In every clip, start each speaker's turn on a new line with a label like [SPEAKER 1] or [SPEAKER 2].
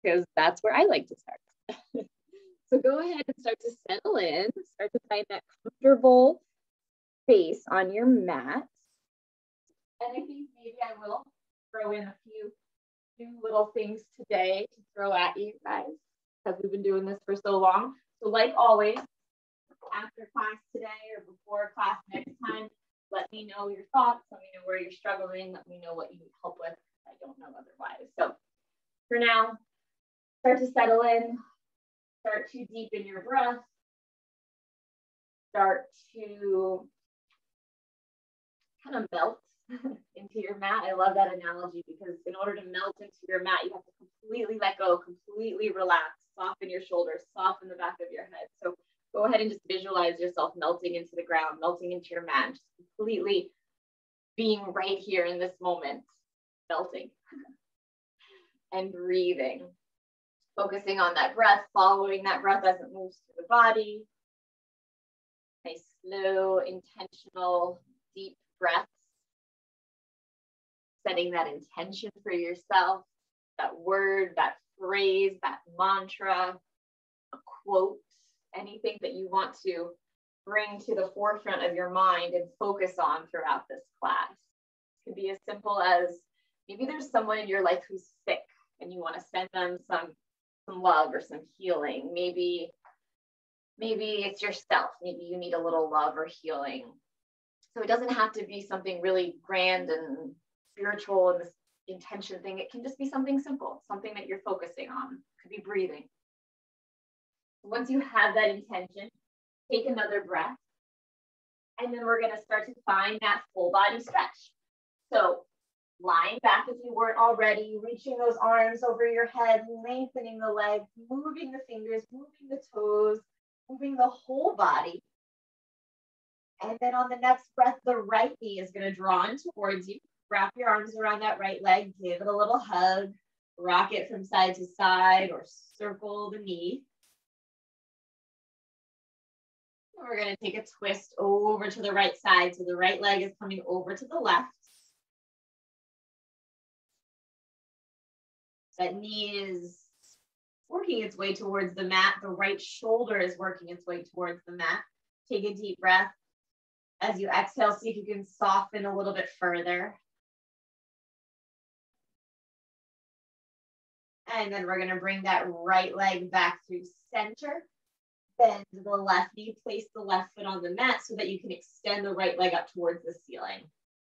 [SPEAKER 1] because that's where I like to start. So go ahead and start to settle in, start to find that comfortable space on your mat. And I think maybe I will throw in a few new little things today to throw at you guys, because we've been doing this for so long. So like always, after class today or before class next time, let me know your thoughts. Let me know where you're struggling. Let me know what you need help with. I don't know otherwise. So for now, start to settle in. Start to deepen your breath. Start to kind of melt into your mat. I love that analogy, because in order to melt into your mat, you have to completely let go, completely relax, soften your shoulders, soften the back of your head. So go ahead and just visualize yourself melting into the ground, melting into your mat, just completely being right here in this moment, melting and breathing. Focusing on that breath, following that breath as it moves through the body. Nice, slow, intentional, deep breaths. Setting that intention for yourself, that word, that phrase, that mantra, a quote, anything that you want to bring to the forefront of your mind and focus on throughout this class. It could be as simple as maybe there's someone in your life who's sick and you want to send them some love or some healing. Maybe it's yourself. Maybe you need a little love or healing. So it doesn't have to be something really grand and spiritual and this intention thing. It can just be something simple, something that you're focusing on. It could be breathing. Once you have that intention, take another breath. And then we're going to start to find that full body stretch. So lying back if you weren't already, reaching those arms over your head, lengthening the legs, moving the fingers, moving the toes, moving the whole body. And then on the next breath, the right knee is going to draw in towards you. Wrap your arms around that right leg, give it a little hug, rock it from side to side or circle the knee. And we're going to take a twist over to the right side. So the right leg is coming over to the left. That knee is working its way towards the mat. The right shoulder is working its way towards the mat. Take a deep breath. As you exhale, see if you can soften a little bit further. And then we're going to bring that right leg back through center. Bend the left knee, place the left foot on the mat so that you can extend the right leg up towards the ceiling.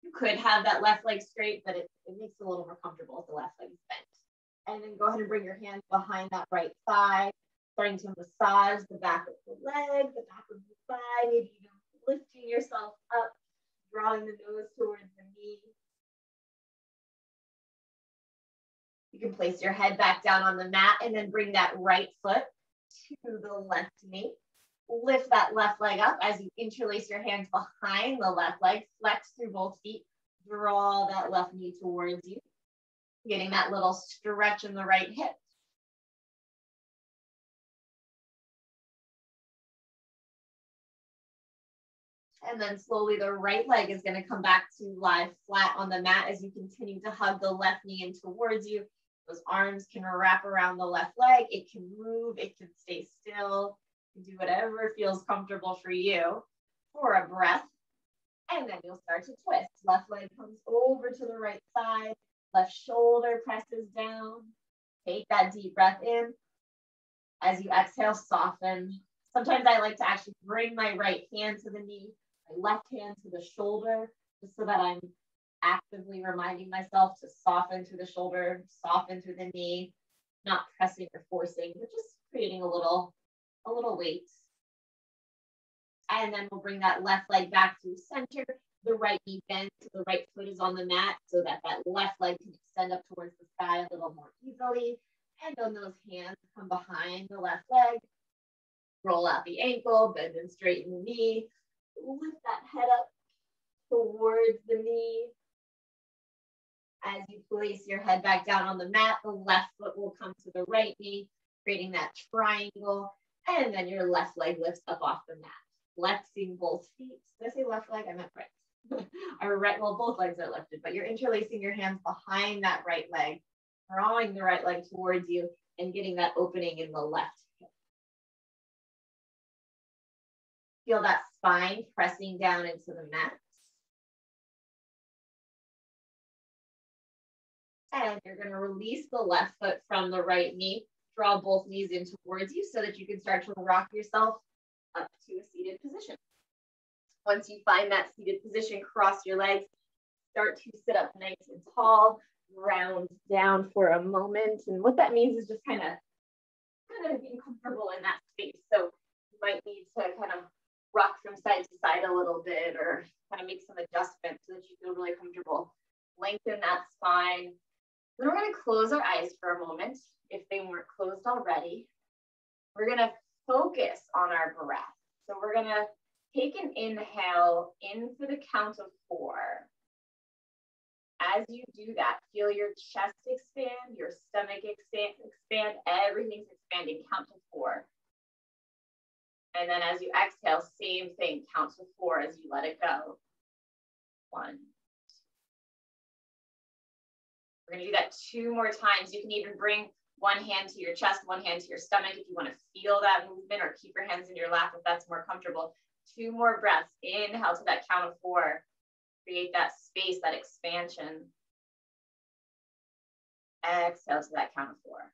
[SPEAKER 1] You could have that left leg straight, but it makes it a little more comfortable if the left leg is bent. And then go ahead and bring your hands behind that right thigh, starting to massage the back of the leg, the back of the thigh, maybe even lifting yourself up, drawing the nose towards the knee. You can place your head back down on the mat and then bring that right foot to the left knee. Lift that left leg up as you interlace your hands behind the left leg, flex through both feet, draw that left knee towards you. Getting that little stretch in the right hip. And then slowly the right leg is going to come back to lie flat on the mat as you continue to hug the left knee in towards you. Those arms can wrap around the left leg. It can move. It can stay still. You can do whatever feels comfortable for you for a breath. And then you'll start to twist. Left leg comes over to the right side. Left shoulder presses down. Take that deep breath in. As you exhale, soften. Sometimes I like to actually bring my right hand to the knee, my left hand to the shoulder, just so that I'm actively reminding myself to soften through the shoulder, soften through the knee, not pressing or forcing, but just creating a little weight. And then we'll bring that left leg back through center. The right knee bends, the right foot is on the mat so that that left leg can extend up towards the sky a little more easily. And on those hands, come behind the left leg, roll out the ankle, bend and straighten the knee, lift that head up towards the knee. As you place your head back down on the mat, the left foot will come to the right knee, creating that triangle, and then your left leg lifts up off the mat. Flexing both feet. Did I say left leg? I meant right. All right, well, both legs are lifted, but you're interlacing your hands behind that right leg, drawing the right leg towards you and getting that opening in the left hip. Feel that spine pressing down into the mat. And you're going to release the left foot from the right knee. Draw both knees in towards you so that you can start to rock yourself up to a seated position. Once you find that seated position, cross your legs, start to sit up nice and tall, round down for a moment. And what that means is just kind of being comfortable in that space. So you might need to kind of rock from side to side a little bit or kind of make some adjustments so that you feel really comfortable. Lengthen that spine. Then we're going to close our eyes for a moment if they weren't closed already. We're going to focus on our breath. So we're going to take an inhale in for the count of 4. As you do that, feel your chest expand, your stomach expand, everything's expanding, count to 4. And then as you exhale, same thing, count to 4 as you let it go. 1. We're going to do that 2 more times. You can even bring one hand to your chest, one hand to your stomach if you want to feel that movement, or keep your hands in your lap if that's more comfortable. 2 more breaths. Inhale to that count of 4. Create that space, that expansion. Exhale to that count of 4.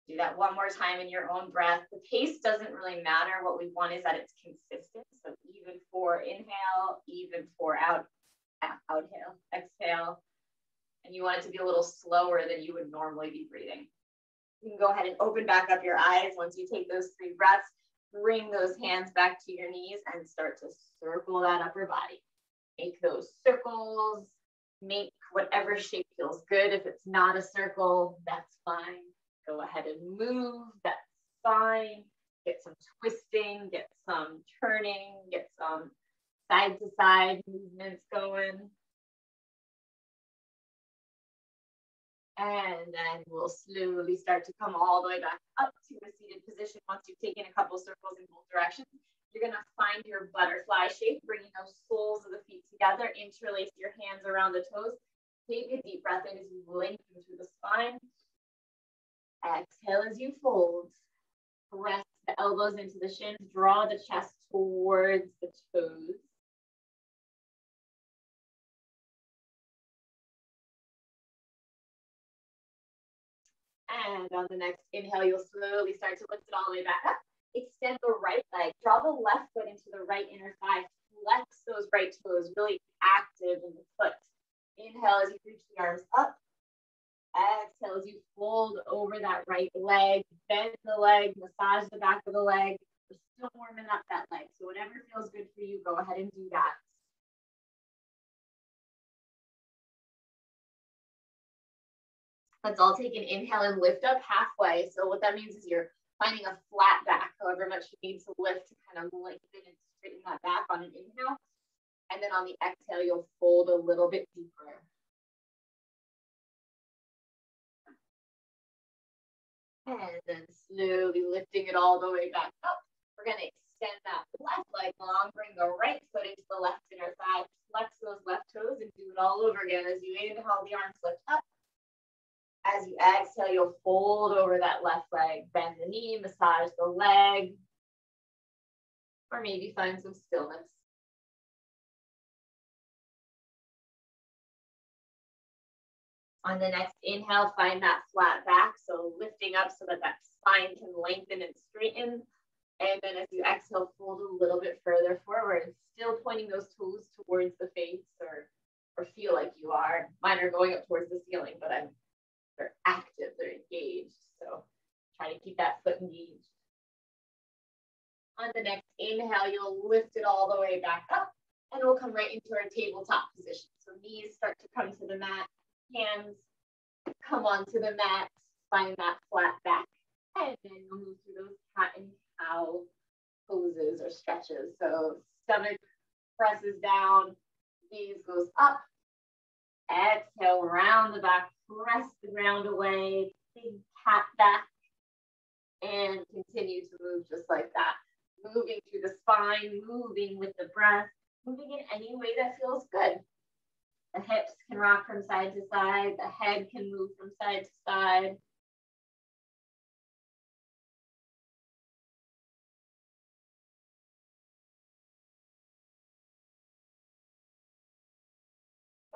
[SPEAKER 1] Do that 1 more time in your own breath. The pace doesn't really matter. What we want is that it's consistent. So even 4 inhale, even 4 out. Outhale, exhale, and you want it to be a little slower than you would normally be breathing. You can go ahead and open back up your eyes once you take those 3 breaths. Bring those hands back to your knees and start to circle that upper body. Make those circles. Make whatever shape feels good. If it's not a circle, that's fine. Go ahead and move. That's fine. Get some twisting, get some turning, get some side to side movements going. And then we'll slowly start to come all the way back up to a seated position. Once you've taken a couple circles in both directions, you're going to find your butterfly shape, bringing those soles of the feet together. Interlace your hands around the toes. Take a deep breath in as you lengthen through the spine. Exhale as you fold. Press the elbows into the shins. Draw the chest towards the toes. And on the next inhale, you'll slowly start to lift it all the way back up. Extend the right leg. Draw the left foot into the right inner thigh. Flex those right toes, really active in the foot. Inhale as you reach the arms up. Exhale as you fold over that right leg. Bend the leg, massage the back of the leg. We're still warming up that leg. So whatever feels good for you, go ahead and do that. Let's all take an inhale and lift up halfway. So what that means is you're finding a flat back, however much you need to lift to kind of lengthen and straighten that back on an inhale. And then on the exhale, you'll fold a little bit deeper. And then slowly lifting it all the way back up. We're going to extend that left leg long, bring the right foot into the left inner thigh, flex those left toes, and do it all over again. As you inhale, the arms lift up. As you exhale, you'll fold over that left leg, bend the knee, massage the leg, or maybe find some stillness. On the next inhale, find that flat back, so lifting up so that that spine can lengthen and straighten. And then as you exhale, fold a little bit further forward, still pointing those toes towards the face, or feel like you are. Mine are going up towards the ceiling, but they're active, they're engaged. So try to keep that foot engaged. On the next inhale, you'll lift it all the way back up, and we'll come right into our tabletop position. So knees start to come to the mat, hands come onto the mat, find that flat back, and then you'll move through those cat and cow poses or stretches. So stomach presses down, knees goes up, exhale, round the back, press the ground away, big cat back, and continue to move just like that. Moving through the spine, moving with the breath, moving in any way that feels good. The hips can rock from side to side. The head can move from side to side.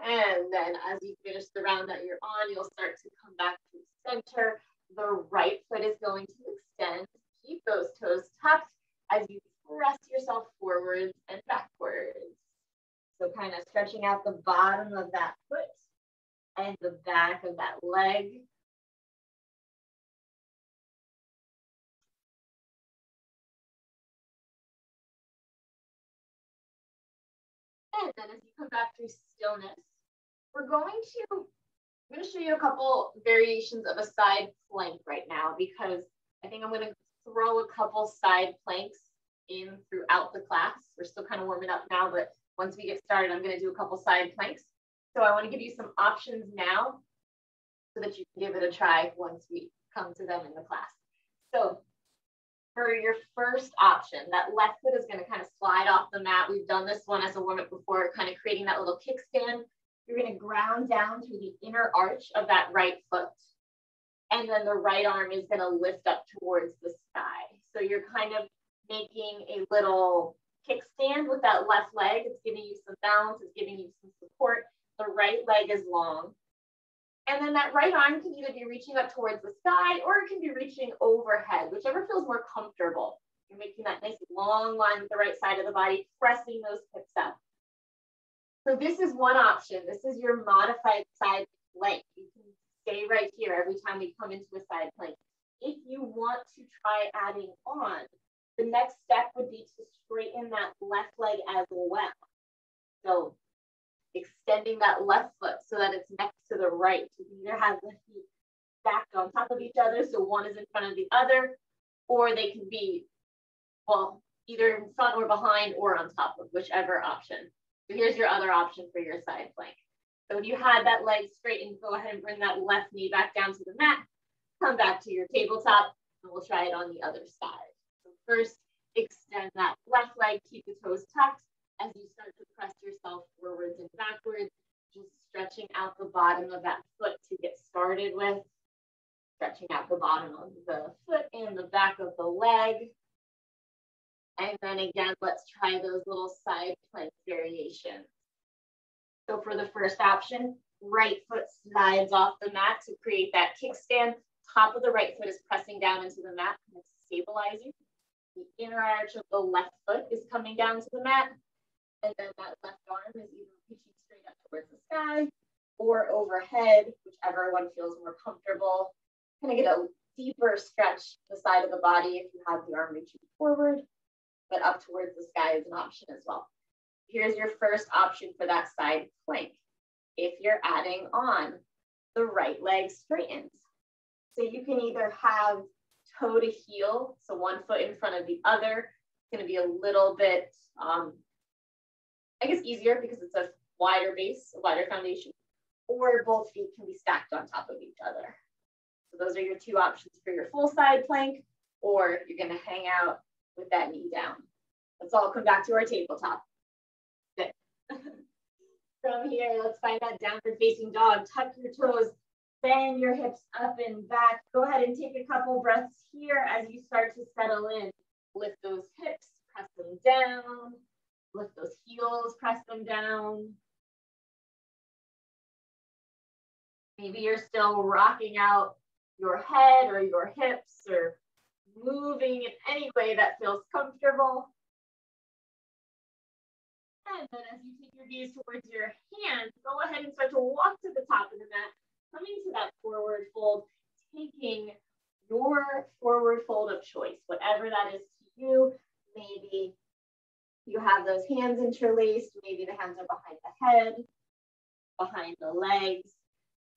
[SPEAKER 1] And then as you finish the round that you're on, you'll start to come back to center. The right foot is going to extend. Keep those toes tucked as you press yourself forwards and backwards. So kind of stretching out the bottom of that foot and the back of that leg. And then as you come back through stillness, I'm going to show you a couple variations of a side plank right now, because I think I'm going to throw a couple side planks in throughout the class. We're still kind of warming up now, but once we get started, I'm going to do a couple side planks. So I want to give you some options now so that you can give it a try once we come to them in the class. So for your first option, that left foot is going to kind of slide off the mat. We've done this one as a warm-up before, kind of creating that little kickstand. You're going to ground down through the inner arch of that right foot. And then the right arm is going to lift up towards the sky. So you're kind of making a little kickstand with that left leg. It's giving you some balance. It's giving you some support. The right leg is long. And then that right arm can either be reaching up towards the sky or it can be reaching overhead, whichever feels more comfortable. You're making that nice long line with the right side of the body, pressing those hips up. So this is one option. This is your modified side plank. You can stay right here every time we come into a side plank. If you want to try adding on, the next step would be to straighten that left leg as well. So extending that left foot so that it's next to the right. You can either have the feet stacked on top of each other, so one is in front of the other, or they can be, well, either in front or behind or on top of, whichever option. So here's your other option for your side plank. So if you had that leg straightened, go ahead and bring that left knee back down to the mat, come back to your tabletop, and we'll try it on the other side. So first, extend that left leg, keep the toes tucked. As you start to press yourself forwards and backwards, just stretching out the bottom of that foot to get started with. Stretching out the bottom of the foot and the back of the leg. And then again, let's try those little side plank variations. So for the first option, right foot slides off the mat to create that kickstand. Top of the right foot is pressing down into the mat and it's stabilizing. The inner arch of the left foot is coming down to the mat. And then that left arm is either reaching straight up towards the sky or overhead, whichever one feels more comfortable. Kind of get a deeper stretch to the side of the body if you have the arm reaching forward, but up towards the sky is an option as well. Here's your first option for that side plank. If you're adding on, the right leg straightens. So you can either have toe to heel, so one foot in front of the other. It's going to be a little bit, I guess, easier because it's a wider base, a wider foundation, or both feet can be stacked on top of each other. So those are your two options for your full side plank, or you're going to hang out with that knee down. Let's all come back to our tabletop. Good. From here, let's find that downward facing dog. Tuck your toes, bend your hips up and back. Go ahead and take a couple breaths here as you start to settle in. Lift those hips, press them down. Lift those heels, press them down. Maybe you're still rocking out your head or your hips or moving in any way that feels comfortable. And then as you take your gaze towards your hands, go ahead and start to walk to the top of the mat, coming to that forward fold, taking your forward fold of choice, whatever that is to you. Maybe you have those hands interlaced, maybe the hands are behind the head, behind the legs.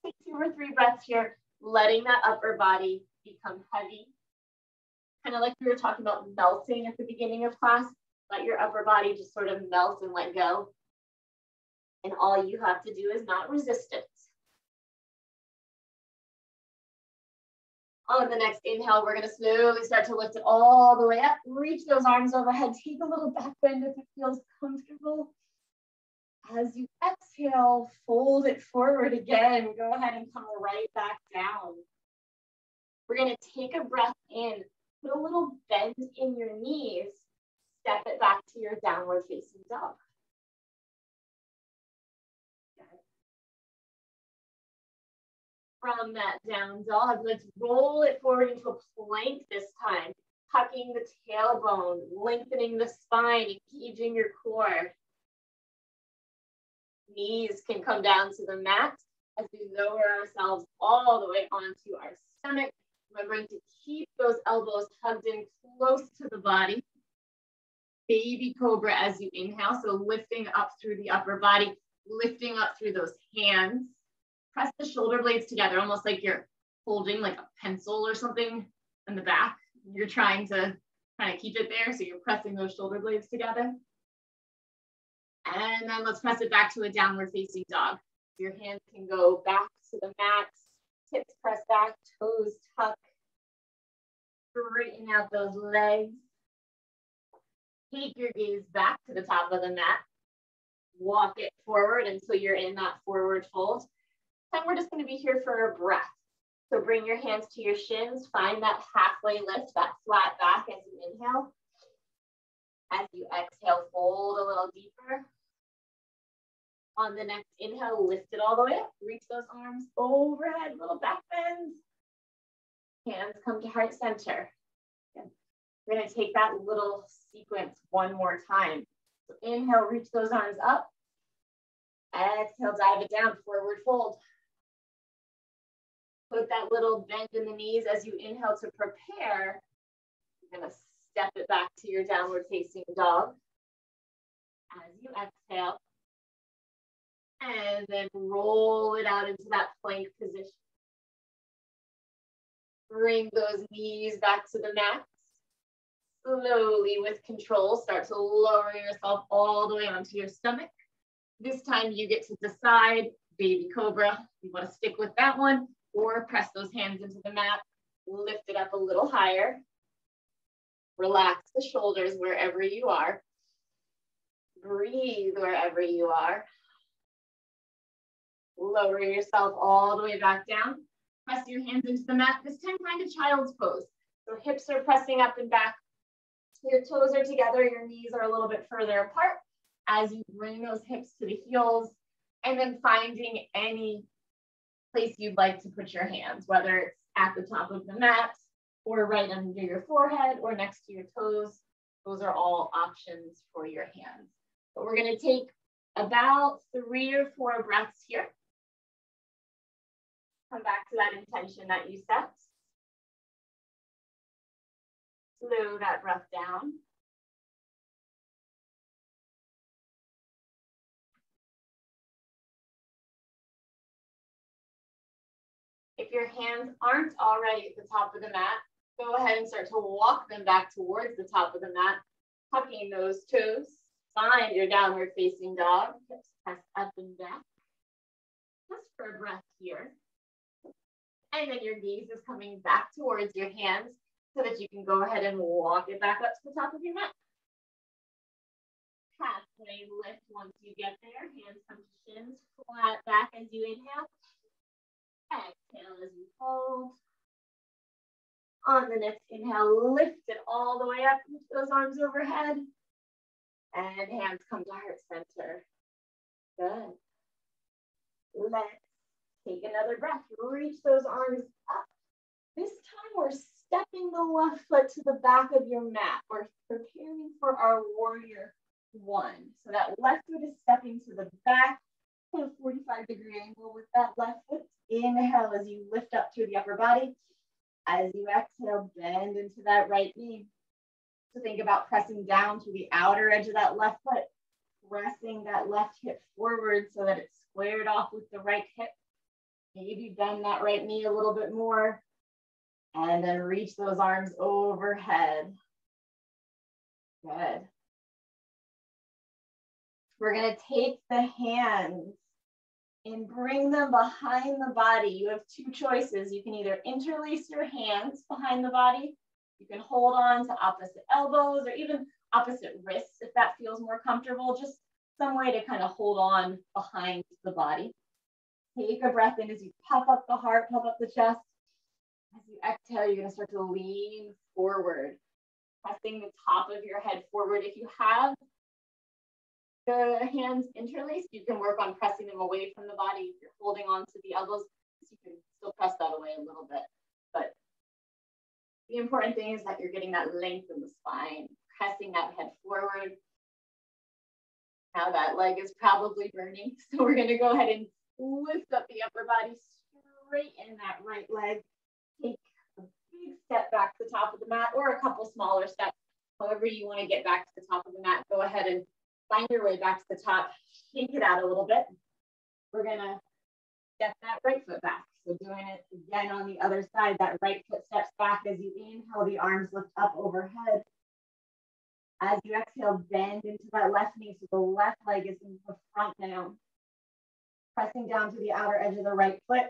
[SPEAKER 1] Take 2 or 3 breaths here, letting that upper body become heavy. Kind of like we were talking about melting at the beginning of class. Let your upper body just sort of melt and let go. And all you have to do is not resist it. On the next inhale, we're going to slowly start to lift it all the way up. Reach those arms overhead. Take a little back bend if it feels comfortable. As you exhale, fold it forward again. Go ahead and come right back down. We're going to take a breath in, put a little bend in your knees, step it back to your downward facing dog. From that down dog, let's roll it forward into a plank this time, tucking the tailbone, lengthening the spine, engaging your core. Knees can come down to the mat as we lower ourselves all the way onto our stomach. Remembering to keep those elbows hugged in close to the body. Baby cobra as you inhale, so lifting up through the upper body, lifting up through those hands. Press the shoulder blades together, almost like you're holding like a pencil or something in the back. You're trying to kind of keep it there, so you're pressing those shoulder blades together. And then let's press it back to a downward facing dog. Your hands can go back to the mat, hips press back, toes tuck. Straighten out those legs. Take your gaze back to the top of the mat. Walk it forward until you're in that forward fold. Then we're just going to be here for a breath. So bring your hands to your shins. Find that halfway lift, that flat back as you inhale. As you exhale, fold a little deeper. On the next inhale, lift it all the way up. Reach those arms overhead, little back bends. Hands come to heart center. We're going to take that little sequence one more time. So inhale, reach those arms up. Exhale, dive it down, forward fold. Put that little bend in the knees as you inhale to prepare. You're going to step it back to your downward facing dog. As you exhale. And then roll it out into that plank position. Bring those knees back to the mat. Slowly, with control, start to lower yourself all the way onto your stomach. This time you get to decide, baby cobra, you want to stick with that one, or press those hands into the mat, lift it up a little higher. Relax the shoulders wherever you are. Breathe wherever you are. Lower yourself all the way back down. Press your hands into the mat. This time find a child's pose. So hips are pressing up and back. Your toes are together. Your knees are a little bit further apart. As you bring those hips to the heels, and then finding any place you'd like to put your hands, whether it's at the top of the mat or right under your forehead or next to your toes. Those are all options for your hands. But we're going to take about 3 or 4 breaths here. Come back to that intention that you set. Slow that breath down. If your hands aren't already at the top of the mat, go ahead and start to walk them back towards the top of the mat, tucking those toes. Find your downward facing dog. Hips press up and back. Just for a breath here. And then your gaze is coming back towards your hands so that you can go ahead and walk it back up to the top of your mat. Halfway lift once you get there. Hands come to shins, flat back as you inhale. Exhale as you hold. On the next inhale, lift it all the way up, lift those arms overhead. And hands come to heart center. Good. Let's take another breath. Reach those arms up. This time we're stepping the left foot to the back of your mat. We're preparing for our warrior one. So that left foot is stepping to the back, at a 45-degree angle with that left foot. Inhale as you lift up through the upper body. As you exhale, bend into that right knee. So think about pressing down to the outer edge of that left foot, pressing that left hip forward so that it's squared off with the right hip. Maybe bend that right knee a little bit more. And then reach those arms overhead. Good. We're going to take the hands and bring them behind the body. You have 2 choices. You can either interlace your hands behind the body. You can hold on to opposite elbows or even opposite wrists if that feels more comfortable. Just some way to kind of hold on behind the body. Take a breath in as you puff up the heart, puff up the chest. As you exhale, you're going to start to lean forward, pressing the top of your head forward. If you have the hands interlaced, you can work on pressing them away from the body. If you're holding on to the elbows, you can still press that away a little bit. But the important thing is that you're getting that length in the spine, pressing that head forward. Now that leg is probably burning, so we're going to go ahead and lift up the upper body, straighten that right leg. Take a big step back to the top of the mat, or a couple smaller steps. However you want to get back to the top of the mat, go ahead and find your way back to the top. Shake it out a little bit. We're going to step that right foot back. So doing it again on the other side, that right foot steps back as you inhale, the arms lift up overhead. As you exhale, bend into that left knee, so the left leg is in the front now. Pressing down to the outer edge of the right foot,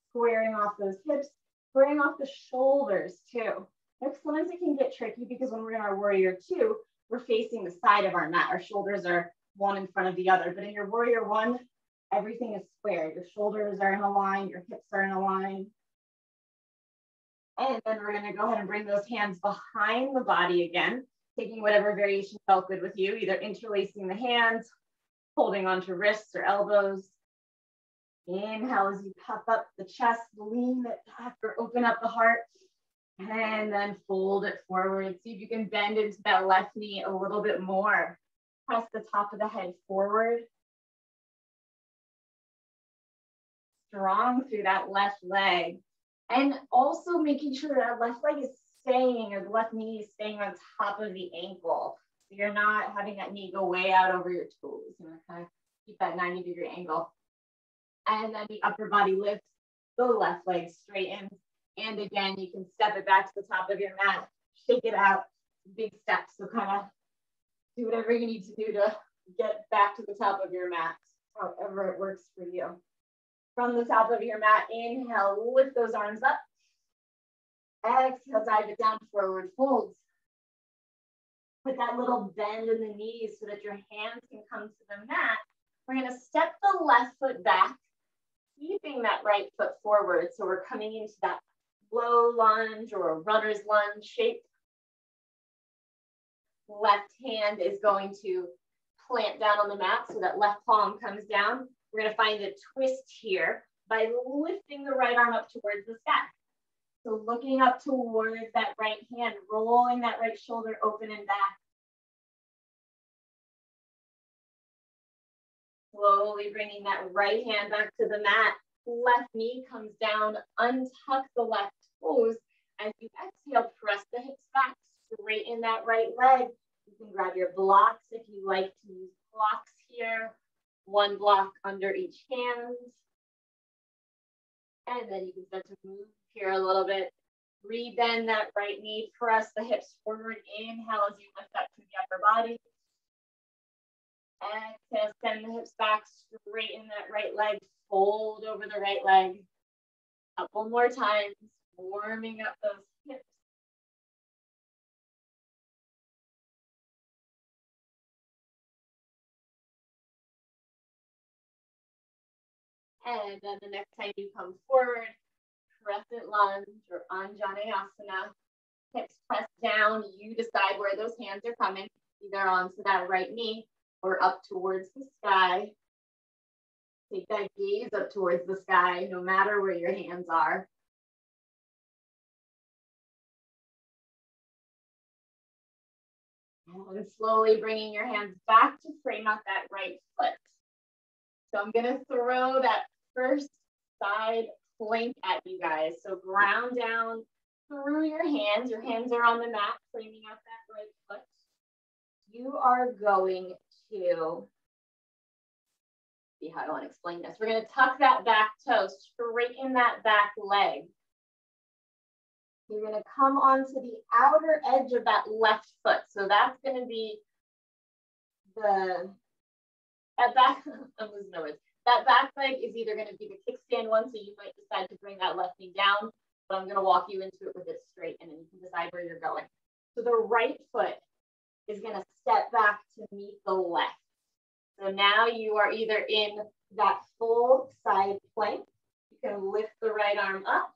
[SPEAKER 1] squaring off those hips, squaring off the shoulders too. Sometimes it can get tricky because when we're in our warrior two, we're facing the side of our mat. Our shoulders are one in front of the other. But in your warrior one, everything is square. Your shoulders are in a line, your hips are in a line. And then we're going to go ahead and bring those hands behind the body again, taking whatever variation felt good with you, either interlacing the hands, holding onto wrists or elbows. Inhale as you puff up the chest, lean it back or open up the heart, and then fold it forward. See if you can bend into that left knee a little bit more. Press the top of the head forward. Strong through that left leg. And also making sure that left leg is staying, or the left knee is staying on top of the ankle. So you're not having that knee go way out over your toes. You want to kind of keep that 90-degree angle. And then the upper body lifts, the left leg straightens. And again, you can step it back to the top of your mat, shake it out, big steps. So kind of do whatever you need to do to get back to the top of your mat, however it works for you. From the top of your mat, inhale, lift those arms up. Exhale, dive it down, forward folds. Put that little bend in the knees so that your hands can come to the mat. We're going to step the left foot back, keeping that right foot forward. So we're coming into that low lunge or a runner's lunge shape. Left hand is going to plant down on the mat so that left palm comes down. We're going to find a twist here by lifting the right arm up towards the sky. So looking up towards that right hand, rolling that right shoulder open and back. Slowly bringing that right hand back to the mat. Left knee comes down, untuck the left toes. As you exhale, press the hips back, straighten that right leg. You can grab your blocks if you like to use blocks here. One block under each hand. And then you can start to move here a little bit. Rebend that right knee, press the hips forward. Inhale as you lift up to the upper body. Exhale, send the hips back, straighten that right leg, fold over the right leg. Couple more times, warming up those hips. And then the next time you come forward, crescent lunge or Anjaneyasana. Hips press down. You decide where those hands are coming, either onto that right knee or up towards the sky. Take that gaze up towards the sky, no matter where your hands are. And slowly bringing your hands back to frame out that right foot. So I'm going to throw that first side plank at you guys. So ground down through your hands. Your hands are on the mat, framing out that right foot. You are going to, see how I want to explain this. We're going to tuck that back toe, straighten that back leg. You're going to come onto the outer edge of that left foot. So that's going to be that back, I'm losing my words. That back leg is either going to be the kickstand one, so you might decide to bring that left knee down, but I'm going to walk you into it with it straight, and then you can decide where you're going. So the right foot is going to step back to meet the left. So now you are either in that full side plank, you can lift the right arm up,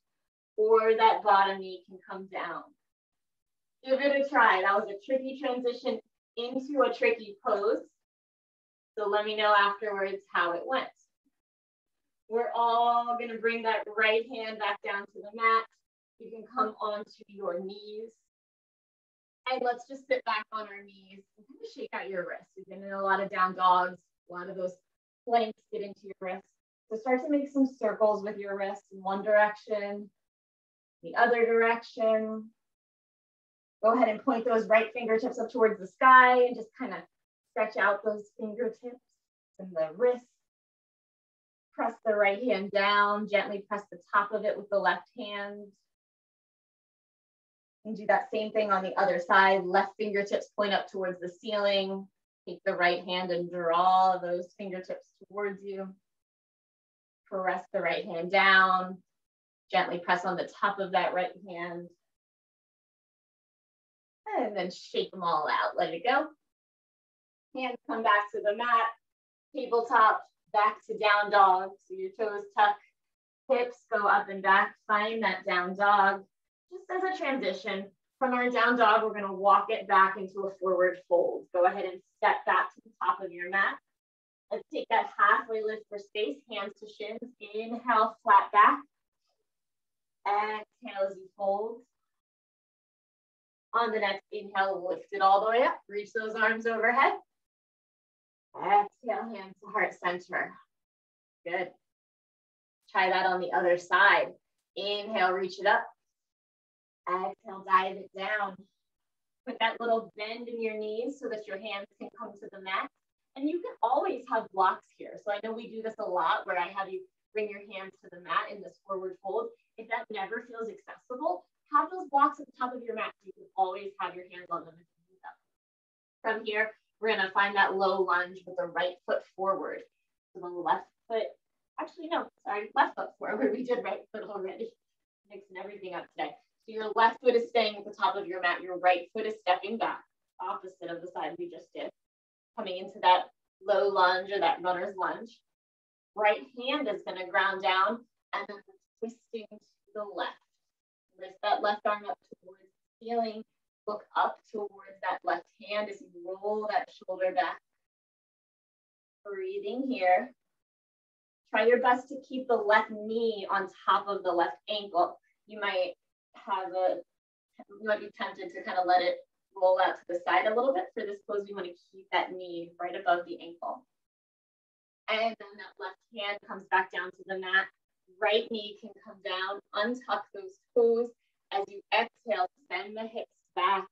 [SPEAKER 1] or that bottom knee can come down. Give it a try. That was a tricky transition into a tricky pose. So let me know afterwards how it went. We're all gonna bring that right hand back down to the mat. You can come onto your knees. And let's just sit back on our knees and kind of shake out your wrists. We've been in a lot of down dogs. A lot of those planks get into your wrists. So start to make some circles with your wrists in one direction, the other direction. Go ahead and point those right fingertips up towards the sky and just kind of stretch out those fingertips and the wrists. Press the right hand down, gently press the top of it with the left hand. And do that same thing on the other side. Left fingertips point up towards the ceiling. Take the right hand and draw those fingertips towards you. Press the right hand down. Gently press on the top of that right hand. And then shake them all out. Let it go. Hands come back to the mat. Tabletop, back to down dog. So your toes tuck, hips go up and back. Find that down dog. Just as a transition from our down dog, we're going to walk it back into a forward fold. Go ahead and step back to the top of your mat. Let's take that halfway lift for space, hands to shins. Inhale, flat back. Exhale as you fold. On the next inhale, lift it all the way up. Reach those arms overhead. Exhale, hands to heart center. Good. Try that on the other side. Inhale, reach it up. Exhale, dive it down. Put that little bend in your knees so that your hands can come to the mat. And you can always have blocks here. So I know we do this a lot where I have you bring your hands to the mat in this forward fold. If that never feels accessible, have those blocks at the top of your mat. So you can always have your hands on them if you need them. From here, we're going to find that low lunge with the right foot forward. So the left foot, actually, no, sorry, left foot forward. We did right foot already. Mixing everything up today. So your left foot is staying at the top of your mat. Your right foot is stepping back, opposite of the side we just did. Coming into that low lunge or that runner's lunge. Right hand is going to ground down and then twisting to the left. Lift that left arm up towards the ceiling. Look up towards that left hand as you roll that shoulder back. Breathing here. Try your best to keep the left knee on top of the left ankle. You might be tempted to kind of let it roll out to the side a little bit. For this pose, we want to keep that knee right above the ankle. And then that left hand comes back down to the mat. Right knee can come down, untuck those toes. As you exhale, send the hips back,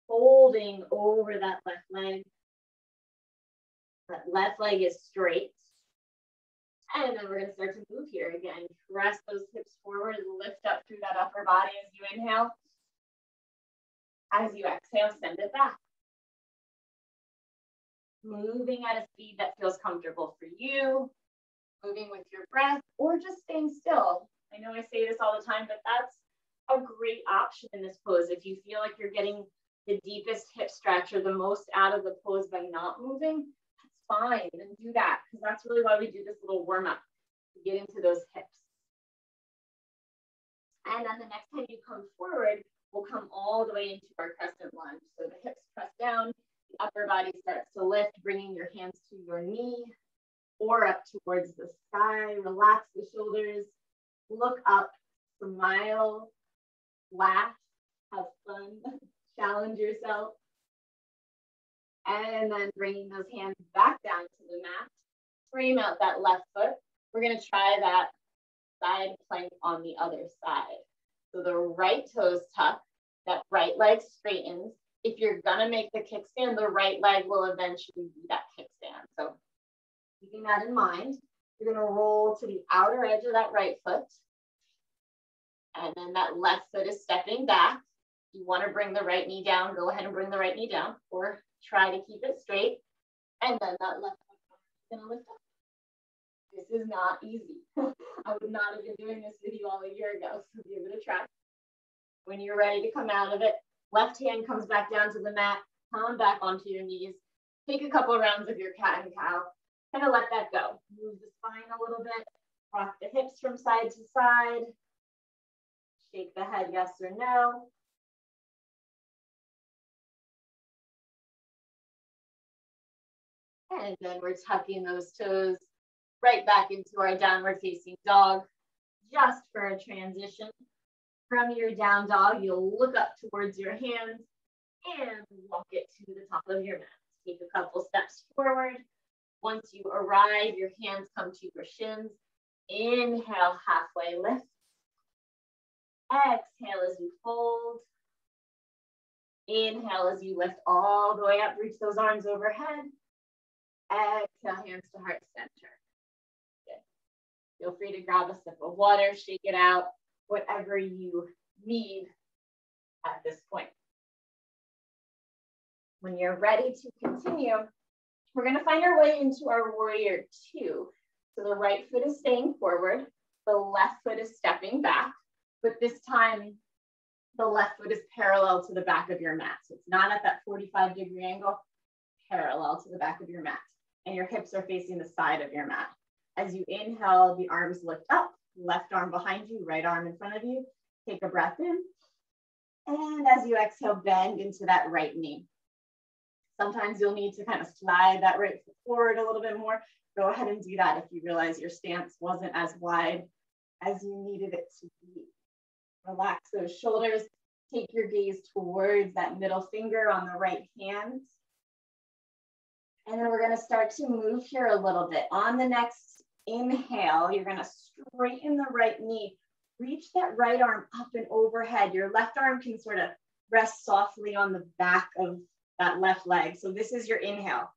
[SPEAKER 1] folding over that left leg. That left leg is straight. And then we're going to start to move here again. Press those hips forward, lift up through that upper body as you inhale. As you exhale, send it back. Moving at a speed that feels comfortable for you. Moving with your breath or just staying still. I know I say this all the time, but that's a great option in this pose. If you feel like you're getting the deepest hip stretch or the most out of the pose by not moving, that's fine, and do that, because that's really why we do this little warm-up, to get into those hips. And then the next time you come forward, we'll come all the way into our crescent lunge. So the hips press down, the upper body starts to lift, bringing your hands to your knee or up towards the sky. Relax the shoulders, look up, smile, laugh, have fun, challenge yourself. And then bringing those hands back down to the mat. Frame out that left foot. We're going to try that side plank on the other side. So the right toes tuck, that right leg straightens. If you're going to make the kickstand, the right leg will eventually be that kickstand. So keeping that in mind, you're going to roll to the outer edge of that right foot. And then that left foot is stepping back. If you want to bring the right knee down, go ahead and bring the right knee down, or try to keep it straight. And then that left foot is going to lift up. This is not easy. I would not have been doing this with you all a year ago, so give it a try. When you're ready to come out of it, left hand comes back down to the mat, come back onto your knees. Take a couple rounds of your cat and cow. Kind of let that go. Move the spine a little bit. Rock the hips from side to side. Shake the head, yes or no. And then we're tucking those toes right back into our downward facing dog, just for a transition. From your down dog, you'll look up towards your hands and walk it to the top of your mat. Take a couple steps forward. Once you arrive, your hands come to your shins. Inhale, halfway lift. Exhale as you fold. Inhale as you lift all the way up, reach those arms overhead. Exhale, hands to heart center. Good. Feel free to grab a sip of water, shake it out, whatever you need at this point. When you're ready to continue, we're going to find our way into our warrior two. So the right foot is staying forward, the left foot is stepping back, but this time the left foot is parallel to the back of your mat. So it's not at that 45-degree angle, parallel to the back of your mat. And your hips are facing the side of your mat. As you inhale, the arms lift up, left arm behind you, right arm in front of you. Take a breath in. And as you exhale, bend into that right knee. Sometimes you'll need to kind of slide that right foot forward a little bit more. Go ahead and do that if you realize your stance wasn't as wide as you needed it to be. Relax those shoulders. Take your gaze towards that middle finger on the right hand. And then we're going to start to move here a little bit. On the next inhale, you're going to straighten the right knee. Reach that right arm up and overhead. Your left arm can sort of rest softly on the back of that left leg. So this is your inhale.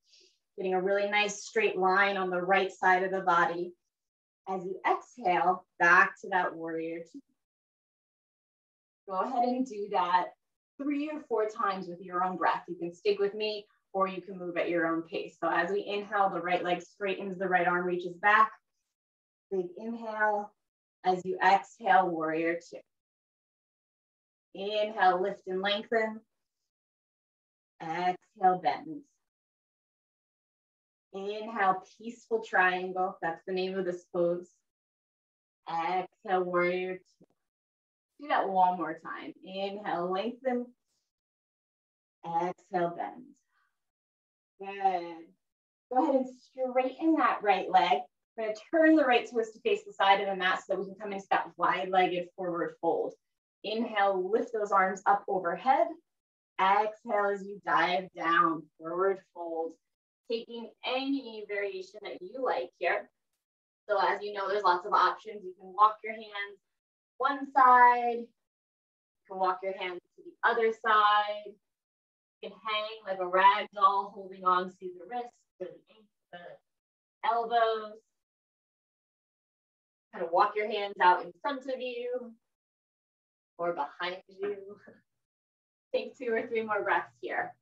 [SPEAKER 1] Getting a really nice straight line on the right side of the body. As you exhale, back to that warrior two. Go ahead and do that 3 or 4 times with your own breath. You can stick with me, or you can move at your own pace. So as we inhale, the right leg straightens, the right arm reaches back. Big inhale. As you exhale, warrior two. Inhale, lift and lengthen. Exhale, bend. Inhale, peaceful triangle. That's the name of this pose. Exhale, warrior two. Do that one more time. Inhale, lengthen. Exhale, bend. Good. Go ahead and straighten that right leg. We're going to turn the right toes to face the side of the mat so that we can come into that wide-legged forward fold. Inhale, lift those arms up overhead. Exhale as you dive down, forward fold. Taking any variation that you like here. So as you know, there's lots of options. You can walk your hands one side. You can walk your hands to the other side. You can hang like a rag doll, holding on to the wrists or the elbows. Kind of walk your hands out in front of you or behind you. Take 2 or 3 more breaths here.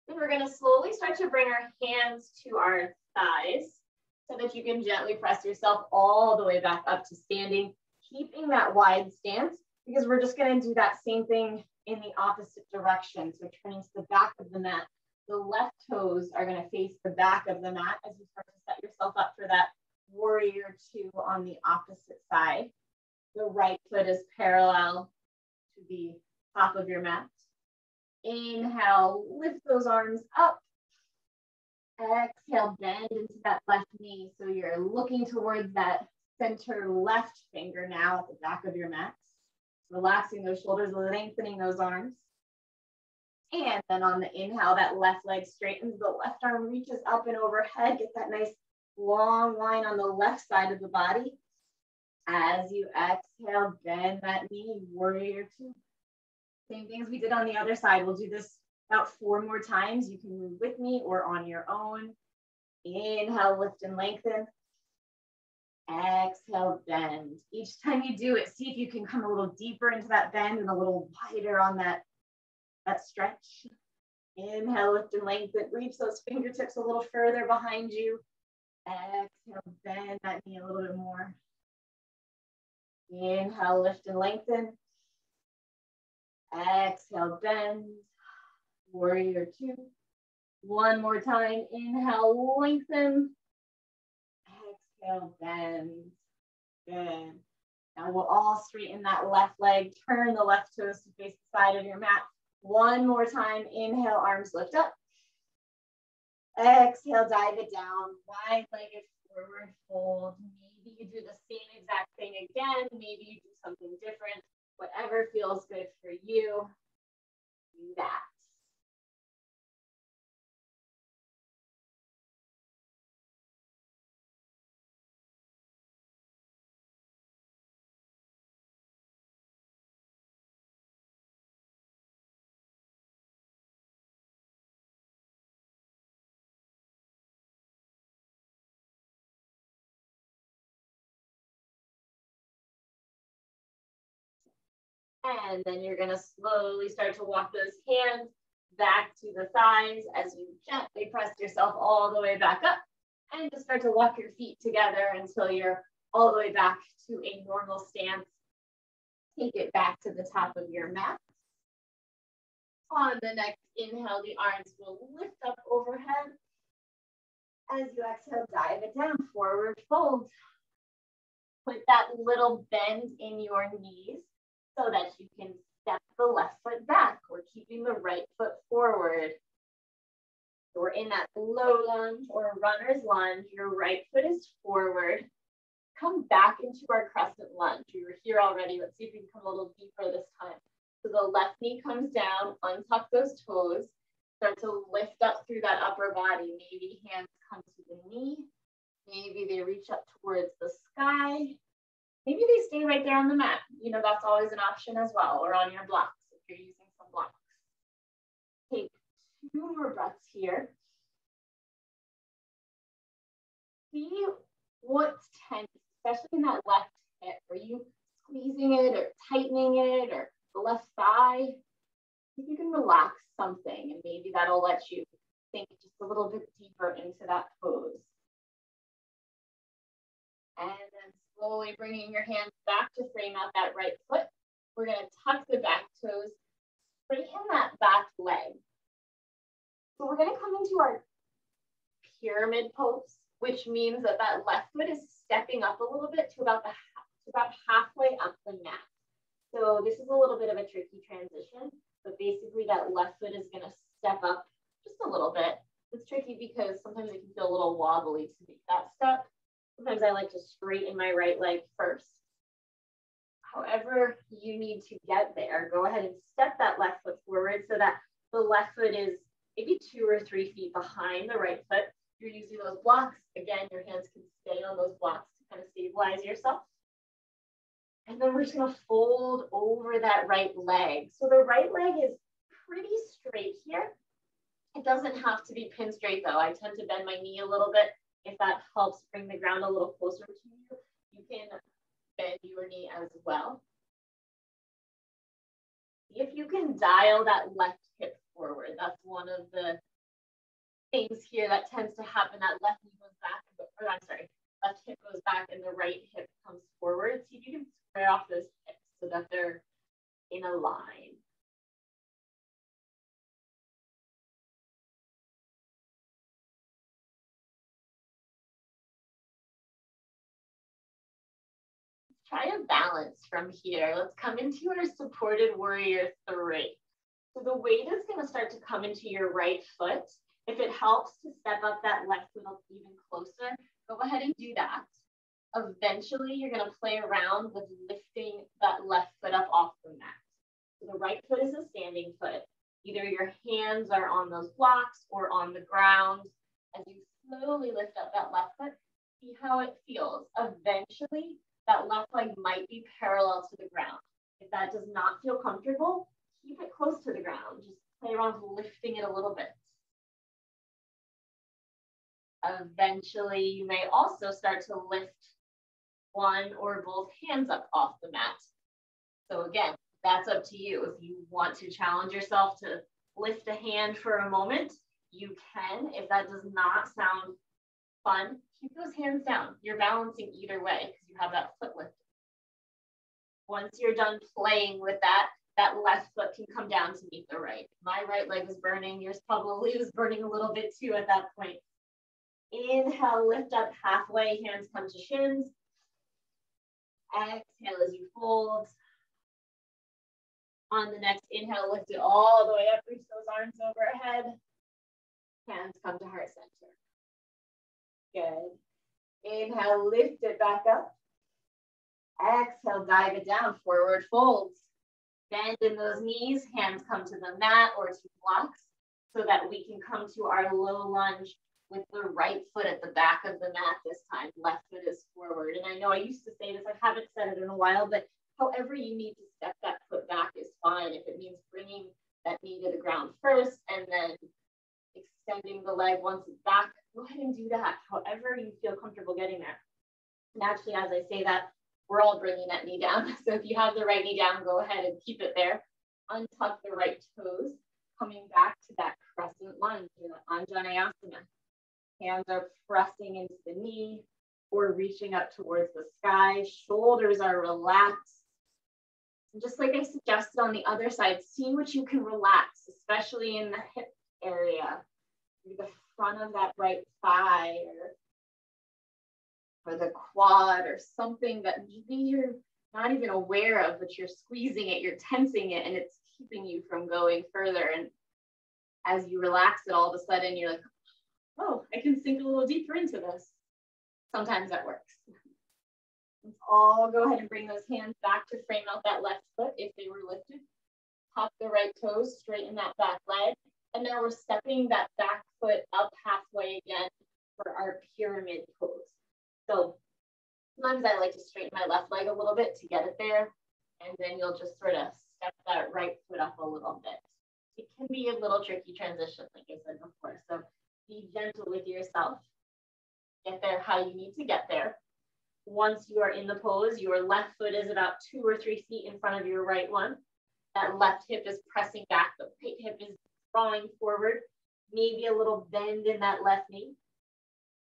[SPEAKER 1] Then we're going to slowly start to bring our hands to our thighs so that you can gently press yourself all the way back up to standing, keeping that wide stance, because we're just going to do that same thing in the opposite direction. So turning to the back of the mat, the left toes are going to face the back of the mat as you start to set yourself up for that warrior two on the opposite side. The right foot is parallel to the top of your mat. Inhale, lift those arms up. Exhale, bend into that left knee. So you're looking towards that center left finger now at the back of your mat. Relaxing those shoulders, lengthening those arms. And then on the inhale, that left leg straightens, the left arm reaches up and overhead. Get that nice long line on the left side of the body. As you exhale, bend that knee, warrior two. Same things we did on the other side. We'll do this about 4 more times. You can move with me or on your own. Inhale, lift and lengthen. Exhale, bend. Each time you do it, see if you can come a little deeper into that bend and a little wider on that stretch. Inhale, lift and lengthen. Reach those fingertips a little further behind you. Exhale, bend that knee a little bit more. Inhale, lift and lengthen. Exhale, bend. Warrior two. One more time. Inhale, lengthen. Exhale, bend. Good. Now we'll all straighten that left leg. Turn the left toes to face the side of your mat. One more time. Inhale, arms lift up. Exhale, dive it down. Wide-legged forward fold. Maybe you do the same exact thing again. Maybe you do something different. Whatever feels good for you, do that. And then you're going to slowly start to walk those hands back to the thighs as you gently press yourself all the way back up. And just start to walk your feet together until you're all the way back to a normal stance. Take it back to the top of your mat. On the next inhale, the arms will lift up overhead. As you exhale, dive it down, forward fold. Put that little bend in your knees so that you can step the left foot back. We're keeping the right foot forward. So we're in that low lunge or runner's lunge. Your right foot is forward. Come back into our crescent lunge. We were here already. Let's see if we can come a little deeper this time. So the left knee comes down, untuck those toes, start to lift up through that upper body. Maybe hands come to the knee. Maybe they reach up towards the sky. Maybe they stay right there on the mat. You know, that's always an option as well, or on your blocks if you're using some blocks. Take 2 more breaths here. See what's tense, especially in that left hip. Are you squeezing it or tightening it, or the left thigh? If you can relax something, and maybe that'll let you sink just a little bit deeper into that pose. And then slowly bringing your hands back to frame out that right foot. We're going to tuck the back toes, straighten that back leg. So we're going to come into our pyramid pose, which means that that left foot is stepping up a little bit to about halfway up the mat. So this is a little bit of a tricky transition, but basically that left foot is going to step up just a little bit. It's tricky because sometimes it can feel a little wobbly to make that step. Sometimes I like to straighten my right leg first. However you need to get there, go ahead and step that left foot forward so that the left foot is maybe 2 or 3 feet behind the right foot. You're using those blocks. Again, your hands can stay on those blocks to kind of stabilize yourself. And then we're just going to fold over that right leg. So the right leg is pretty straight here. It doesn't have to be pin straight though. I tend to bend my knee a little bit. If that helps bring the ground a little closer to you, you can bend your knee as well. If you can dial that left hip forward, that's one of the things here that tends to happen. That left knee goes back, or I'm sorry, left hip goes back and the right hip comes forward. See if you can square off those hips so that they're in a line. Try a balance from here. Let's come into our supported warrior 3. So the weight is going to start to come into your right foot. If it helps to step up that left foot up even closer, go ahead and do that. Eventually, you're going to play around with lifting that left foot up off the mat. So the right foot is a standing foot. Either your hands are on those blocks or on the ground. As you slowly lift up that left foot, see how it feels. Eventually, that left leg might be parallel to the ground. If that does not feel comfortable, keep it close to the ground. Just play around lifting it a little bit. Eventually, you may also start to lift one or both hands up off the mat. So again, that's up to you. If you want to challenge yourself to lift a hand for a moment, you can. If that does not sound fun, keep those hands down. You're balancing either way because you have that foot lift. Once you're done playing with that, that left foot can come down to meet the right. My right leg was burning. Yours probably was burning a little bit too at that point. Inhale, lift up halfway, hands come to shins. Exhale as you fold. On the next inhale, lift it all the way up, reach those arms overhead. Hands come to heart center. Good. Inhale, lift it back up. Exhale, dive it down, forward folds. Bend in those knees, hands come to the mat or to blocks so that we can come to our low lunge with the right foot at the back of the mat this time. Left foot is forward. And I know I used to say this, I haven't said it in a while, but however you need to step that foot back is fine. If it means bringing that knee to the ground first and then extending the leg once it's back, go ahead and do that. However you feel comfortable getting there. And actually, as I say that, we're all bringing that knee down. So if you have the right knee down, go ahead and keep it there. Untuck the right toes, coming back to that crescent lunge, Anjaneyasana. Hands are pressing into the knee or reaching up towards the sky. Shoulders are relaxed. And just like I suggested on the other side, see what you can relax, especially in the hip area, the front of that right thigh or the quad or something that maybe you're not even aware of, but you're squeezing it, you're tensing it, and it's keeping you from going further. And as you relax it, all of a sudden you're like, oh, I can sink a little deeper into this. Sometimes that works. Let's all go ahead and bring those hands back to frame out that left foot if they were lifted. Pop the right toes, straighten that back leg. And now we're stepping that back foot up halfway again for our pyramid pose. So sometimes I like to straighten my left leg a little bit to get it there. And then you'll just sort of step that right foot up a little bit. It can be a little tricky transition, like I said before. So be gentle with yourself. Get there how you need to get there. Once you are in the pose, your left foot is about 2 or 3 feet in front of your right one. That left hip is pressing back. The right hip is drawing forward. Maybe a little bend in that left knee.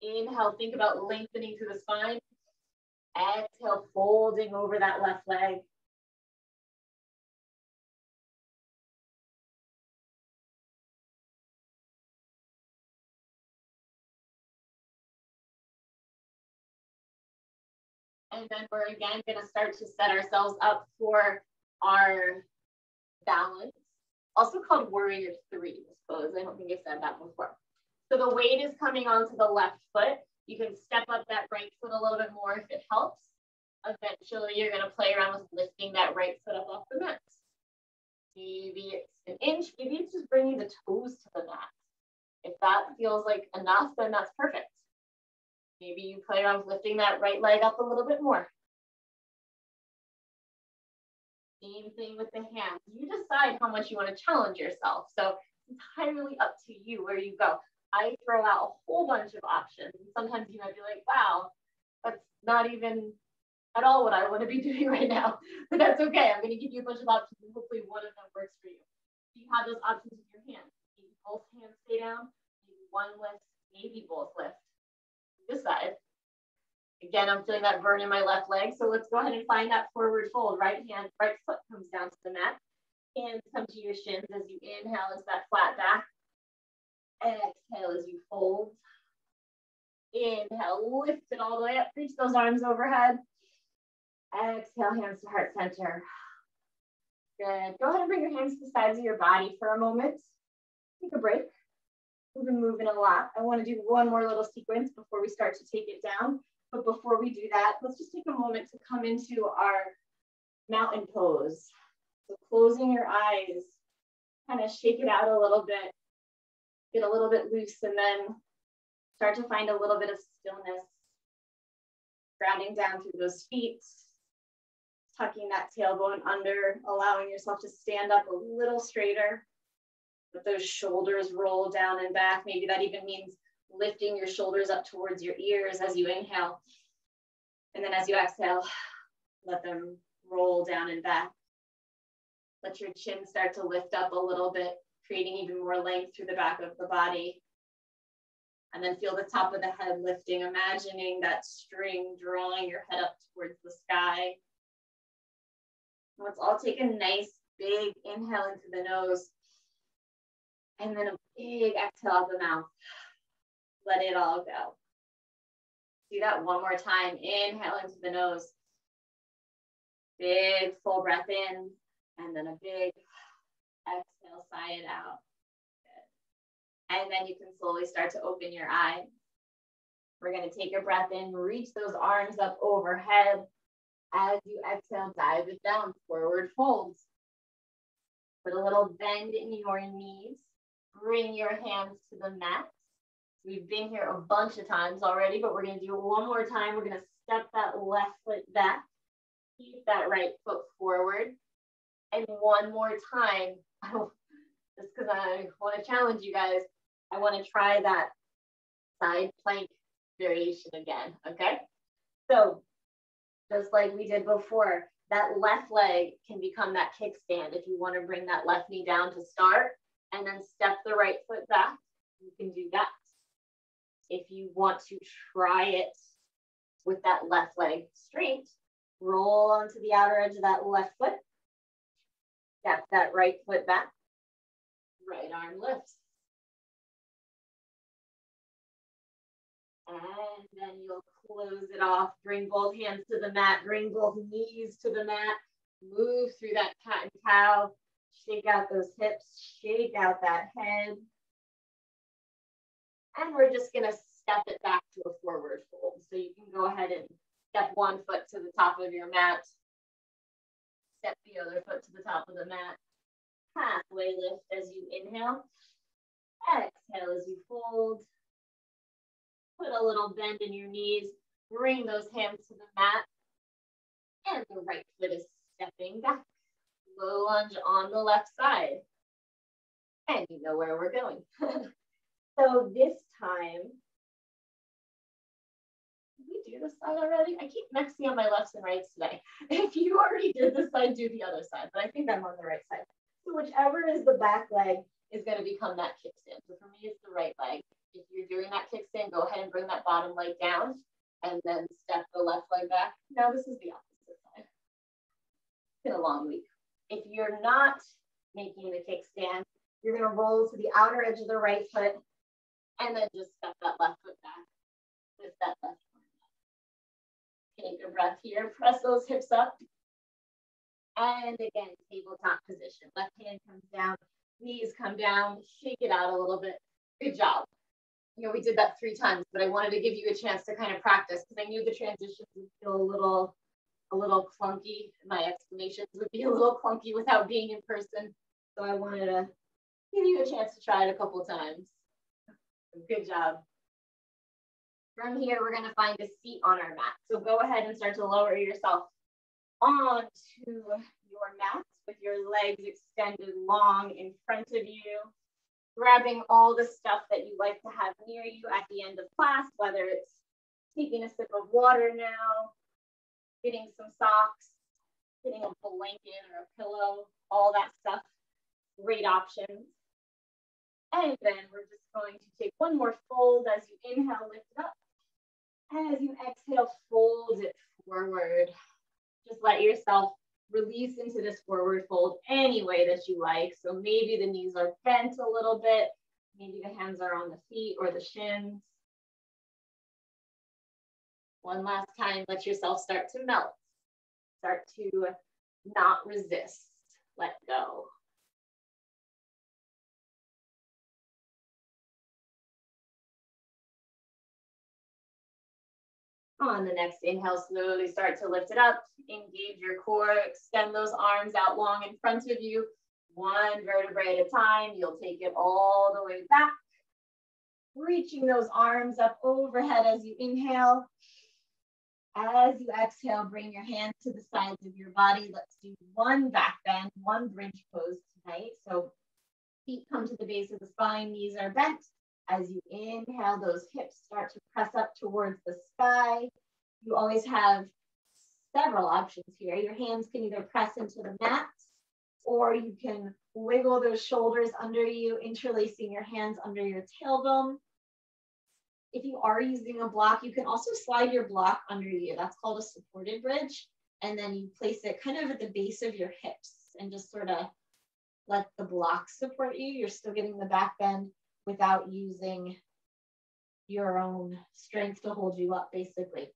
[SPEAKER 1] Inhale, think about lengthening through the spine. Exhale, folding over that left leg. And then we're again going to start to set ourselves up for our balance, also called warrior 3, I suppose. I don't think I said that before. So the weight is coming onto the left foot. You can step up that right foot a little bit more if it helps. Eventually, you're going to play around with lifting that right foot up off the mat. Maybe it's an inch. Maybe it's just bringing the toes to the mat. If that feels like enough, then that's perfect. Maybe you play around with lifting that right leg up a little bit more. Same thing with the hands. You decide how much you want to challenge yourself. So it's entirely up to you where you go. I throw out a whole bunch of options. And sometimes you might be like, wow, that's not even at all what I want to be doing right now. But that's okay. I'm going to give you a bunch of options and hopefully one of them works for you. You have those options with your hands. Maybe both hands stay down, maybe one lift, maybe both lift. This side. Again, I'm feeling that burn in my left leg. So let's go ahead and find that forward fold. Right foot comes down to the mat. Hands come to your shins as you inhale into that flat back. Exhale as you fold. Inhale, lift it all the way up. Reach those arms overhead. Exhale, hands to heart center. Good. Go ahead and bring your hands to the sides of your body for a moment. Take a break. We've been moving a lot. I want to do one more little sequence before we start to take it down. But before we do that, let's just take a moment to come into our mountain pose. So closing your eyes, kind of shake it out a little bit, get a little bit loose, and then start to find a little bit of stillness. Grounding down through those feet, tucking that tailbone under, allowing yourself to stand up a little straighter. Let those shoulders roll down and back. Maybe that even means lifting your shoulders up towards your ears as you inhale. And then as you exhale, let them roll down and back. Let your chin start to lift up a little bit, creating even more length through the back of the body. And then feel the top of the head lifting, imagining that string drawing your head up towards the sky. Let's all take a nice big inhale into the nose. And then a big exhale out the mouth. Let it all go. Do that one more time. Inhale into the nose. Big full breath in. And then a big exhale, sigh it out. Good. And then you can slowly start to open your eyes. We're going to take a breath in. Reach those arms up overhead. As you exhale, dive it down. Forward folds. Put a little bend in your knees. Bring your hands to the mat. We've been here a bunch of times already, but we're going to do it one more time. We're going to step that left foot back. Keep that right foot forward. And one more time, just because I want to challenge you guys, I want to try that side plank variation again, okay? So just like we did before, that left leg can become that kickstand if you want to bring that left knee down to start and then step the right foot back, you can do that. If you want to try it with that left leg straight, roll onto the outer edge of that left foot, step that right foot back, right arm lifts. And then you'll close it off, bring both hands to the mat, bring both knees to the mat, move through that cat and cow, shake out those hips, shake out that head. And we're just gonna step it back to a forward fold. So you can go ahead and step one foot to the top of your mat, step the other foot to the top of the mat, halfway lift as you inhale, exhale as you fold. Put a little bend in your knees, bring those hands to the mat, and the right foot is stepping back. Low lunge on the left side. And you know where we're going. So this time, did we do this side already? I keep mixing on my lefts and rights today. If you already did this side, do the other side, but I think I'm on the right side. So whichever is the back leg is going to become that kickstand. So for me, it's the right leg. If you're doing that kickstand, go ahead and bring that bottom leg down and then step the left leg back. Now this is the opposite side. It's been a long week. If you're not making the kickstand, you're going to roll to the outer edge of the right foot and then just step that left foot back. Lift that left foot. Take a breath here. Press those hips up. And again, tabletop position. Left hand comes down, knees come down, shake it out a little bit. Good job. You know, we did that 3 times, but I wanted to give you a chance to kind of practice because I knew the transitions would feel a little clunky. My explanations would be a little clunky without being in person. So I wanted to give you a chance to try it a couple times. Good job. From here, we're going to find a seat on our mat. So go ahead and start to lower yourself onto your mat with your legs extended long in front of you. Grabbing all the stuff that you like to have near you at the end of class, whether it's taking a sip of water now, getting some socks, getting a blanket or a pillow, all that stuff, great options. And then we're just going to take one more fold as you inhale, lift it up. And as you exhale, fold it forward. Just let yourself release into this forward fold any way that you like. So maybe the knees are bent a little bit. Maybe the hands are on the feet or the shins. One last time, let yourself start to melt. Start to not resist. Let go. On the next inhale, slowly start to lift it up. Engage your core. Extend those arms out long in front of you. One vertebrae at a time. You'll take it all the way back. Reaching those arms up overhead as you inhale. As you exhale, bring your hands to the sides of your body. Let's do one back bend, one bridge pose tonight. So feet come to the base of the spine. Knees are bent. As you inhale, those hips start to press up towards the sky. You always have several options here. Your hands can either press into the mat, or you can wiggle those shoulders under you, interlacing your hands under your tailbone.
[SPEAKER 2] if you are using a block, you can also slide your block under you. That's called a supported bridge. And then you place it kind of at the base of your hips and just sort of let the block support you. You're still getting the back bend without using your own strength to hold you up, basically.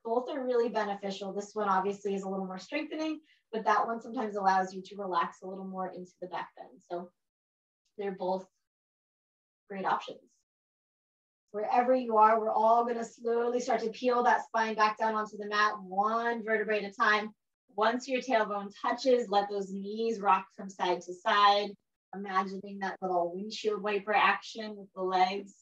[SPEAKER 2] Both are really beneficial. This one obviously is a little more strengthening, but that one sometimes allows you to relax a little more into the back bend. So they're both great options. Wherever you are, we're all going to slowly start to peel that spine back down onto the mat, one vertebrae at a time. Once your tailbone touches, let those knees rock from side to side, imagining that little windshield wiper action with the legs.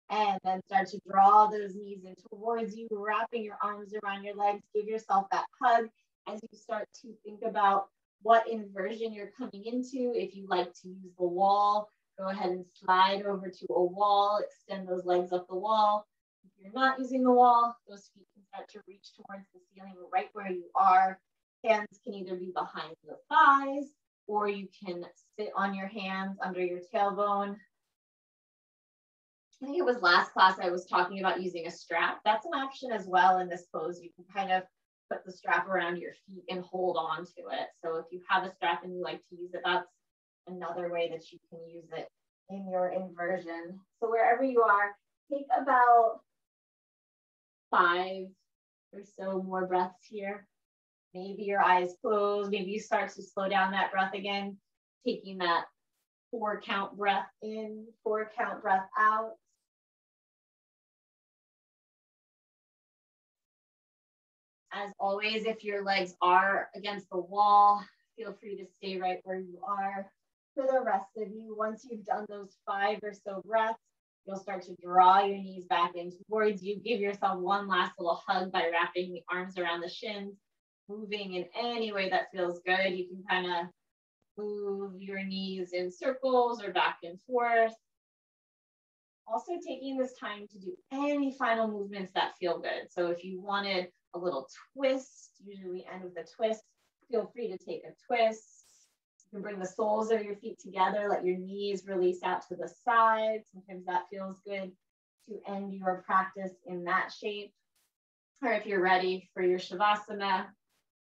[SPEAKER 2] And then start to draw those knees in towards you, wrapping your arms around your legs. Give yourself that hug as you start to think about what inversion you're coming into. If you like to use the wall, go ahead and slide over to a wall, extend those legs up the wall. If you're not using the wall, those feet can start to reach towards the ceiling right where you are. Hands can either be behind the thighs, or you can sit on your hands under your tailbone. I think it was last class I was talking about using a strap. That's an option as well in this pose. You can kind of put the strap around your feet and hold on to it. So if you have a strap and you like to use it, that's another way that you can use it in your inversion. So wherever you are, take about 5 or so more breaths here. Maybe your eyes close. Maybe you start to slow down that breath again, taking that 4 count breath in, 4 count breath out. As always, if your legs are against the wall, feel free to stay right where you are. For the rest of you, once you've done those 5 or so breaths, you'll start to draw your knees back in towards you. Give yourself one last little hug by wrapping the arms around the shins, moving in any way that feels good. You can kind of move your knees in circles or back and forth. Also taking this time to do any final movements that feel good. So if you wanted a little twist, usually we end with a twist, feel free to take a twist. You can bring the soles of your feet together, let your knees release out to the side. Sometimes that feels good to end your practice in that shape. Or if you're ready for your Shavasana,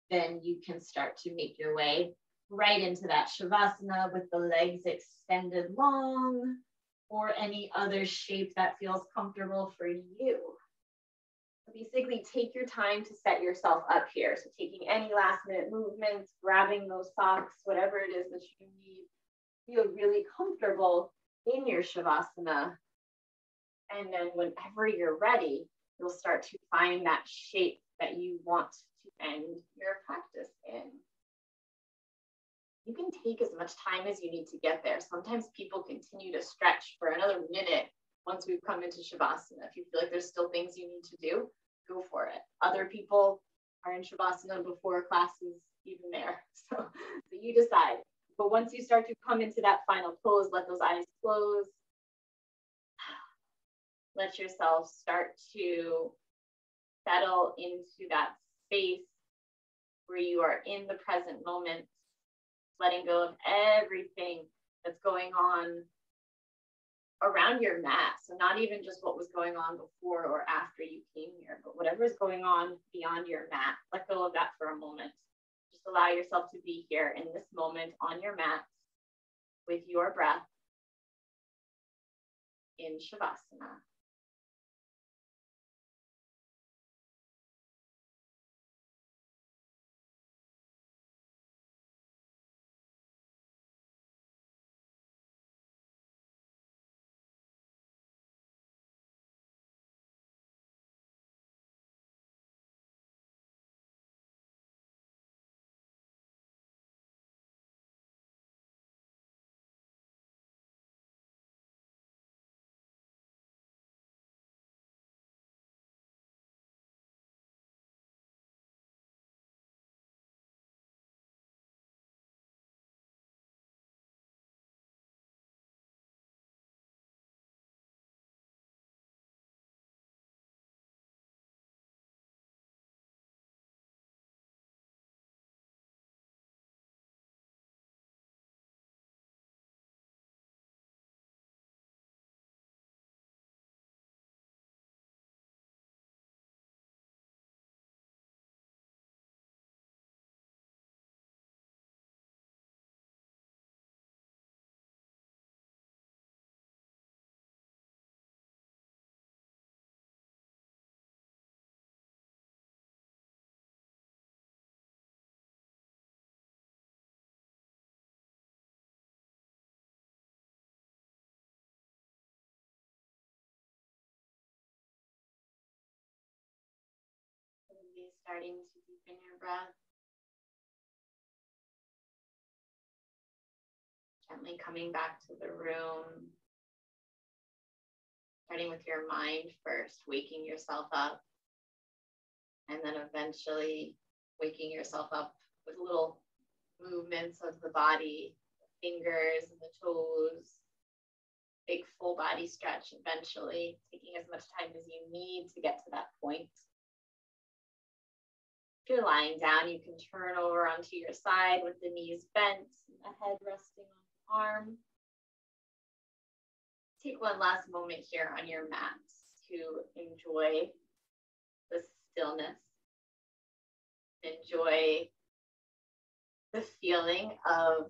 [SPEAKER 2] then you can start to make your way right into that Shavasana with the legs extended long, or any other shape that feels comfortable for you. Basically, take your time to set yourself up here. So taking any last minute movements, grabbing those socks, whatever it is that you need, feel really comfortable in your Shavasana. And then whenever you're ready, you'll start to find that shape that you want to end your practice in. You can take as much time as you need to get there. Sometimes people continue to stretch for another minute once we've come into Shavasana. If you feel like there's still things you need to do, go for it. Other people are in Shavasana before class is even there. So you decide. But once you start to come into that final pose, let those eyes close. Let yourself start to settle into that space where you are in the present moment, letting go of everything that's going on around your mat. So not even just what was going on before or after you came here, but whatever is going on beyond your mat. Let go of that for a moment. Just allow yourself to be here in this moment on your mat with your breath in Shavasana.
[SPEAKER 1] starting to deepen your breath. Gently coming back to the room. Starting with your mind first, waking yourself up. And then eventually waking yourself up with little movements of the body, the fingers and the toes. Big full body stretch eventually, taking as much time as you need to get to that point. If you're lying down, you can turn over onto your side with the knees bent and the head resting on the arm. Take one last moment here on your mat to enjoy the stillness. Enjoy the feeling of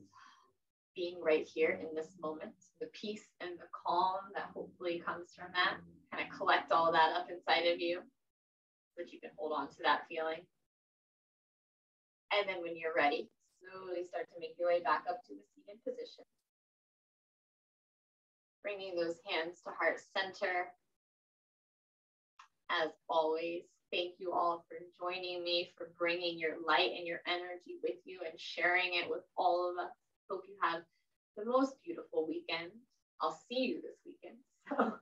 [SPEAKER 1] being right here in this moment, the peace and the calm that hopefully comes from that. Kind of collect all that up inside of you so that you can hold on to that feeling. And then when you're ready, slowly start to make your way back up to the seated position. Bringing those hands to heart center. As always, thank you all for joining me, for bringing your light and your energy with you and sharing it with all of us. Hope you have the most beautiful weekend. I'll see you this weekend. So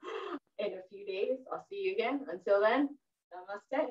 [SPEAKER 1] in a few days, I'll see you again. Until then, namaste.